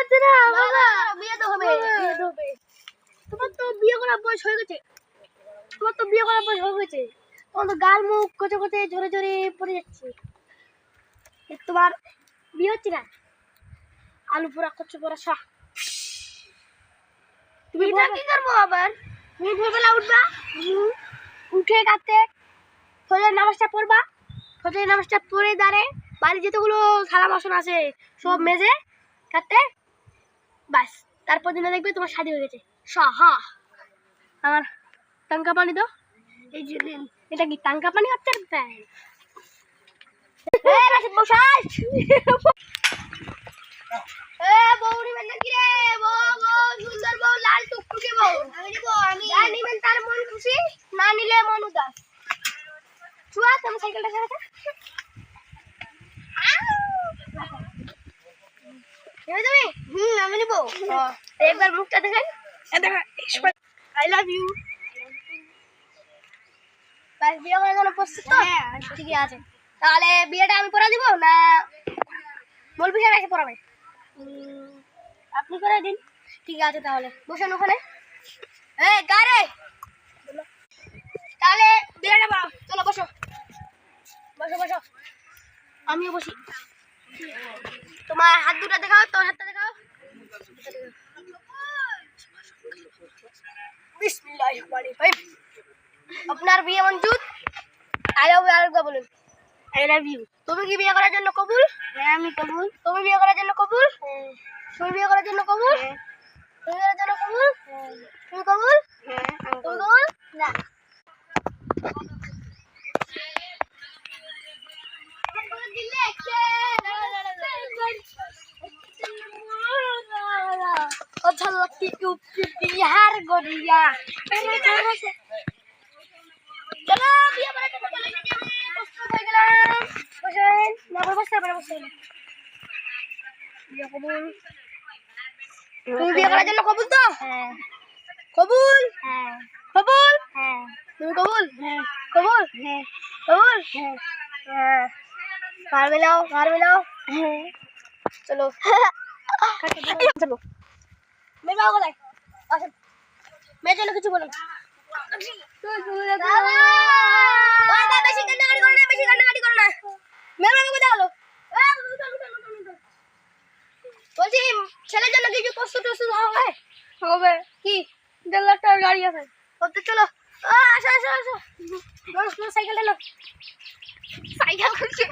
যাচ্ছে না বাবা, বিয়ে তো হবে, বিয়ে তো হবে। তোমার তো বিয়ে করার বয়স হয়ে গেছে, তোমার তো বিয়ে করার বয়স হয়ে গেছে, তোমার তো গাল মুখ কচে কচে ঝরে ঝরে পড়ে যাচ্ছে। তোমার বিয়ে হচ্ছে না, আলু পোড়া কচু পোড়া সব। তুমি এটা কি করবো আবার? তুমি ভোরবেলা উঠবা, উঠে কাঁদতে ফজরের নামাজটা পড়বা, ফজরের নামাজটা পড়ে দাঁড়ে বাড়ি যেতগুলো থালা বাসন আছে সব মেজে কাটতে, বাস তারপর দিনে দেখবে তোমার শাদী হয়ে গেছে। হ্যাঁ, আমার টাঙ্কা পানি দাও। এই যে এটা কি টাঙ্কা পানি হচ্ছে? বউরি মানে কি রে? বউ বউ সুন্দর বউ, লাল টুকটুকে বউ। আমি দিব, আমি যা নিবেন তার মন খুশি, না নিলে মন উদাস। চুয়া তুমি সাইকেলটা চালাতে। আমি নিব। একবার মুখটা দেখেন, আই লাভ ইউ। বাস বিয়ে করার জন্য প্রস্তুত তো? ঠিকই আছে, তাহলে বিয়েটা আমি করে দিব না বলবি স্যার এসে পড়াবে? আপনি করে দিন। ঠিক আছে, তাহলে বসেন ওখানে। এই গারে, তাহলে বিয়েটা পড়াও। চলো বসো বসো বসো, আমিও বসি। তোমার হাত দুটো দেখাও, তোর হাতটা দেখাও। বিসমিল্লাহির রহমানির রহিম। আপনার বিয়ে মঞ্জুর। আই লাভ ইউ আরেকবার বলুন। I love you. তুমি কি বিয়ে করার জন্য কবুল? হ্যাঁ আমি কবুল। তুমি বিয়ে করার জন্য কবুল? হ্যাঁ। তুমি বিয়ে করার জন্য কবুল? হ্যাঁ। তুমি বিয়ে করার জন্য কবুল? হ্যাঁ। তুমি কবুল? হ্যাঁ। তুমি কবুল? না। बिहार गोरिया चलो बिया बड़ा तो चले गए प्रस्तुत हो गलाम বসেন না বসতে পারে বসেন বিয়া কবুল তুমি বিয়ে করার জন্য কবুল তো হ্যাঁ কবুল হ্যাঁ কবুল হ্যাঁ তুমি কবুল হ্যাঁ কবুল হ্যাঁ কবুল হ্যাঁ হ্যাঁ ঘর মিলাও হ্যাঁ চলো চলো मैं बाबू को अच्छा मैं चलो कुछ बोलूं बाबा बेसी गंदा गाड़ी करो ना मेरे बाबू को देखो বলছি ছেলের জন্য কিছু প্রস্তুত হবে কি 1.5 লাখ টাকার গাড়ি আছে তো চলো আসো সাইকেল লো সাইকেল করছে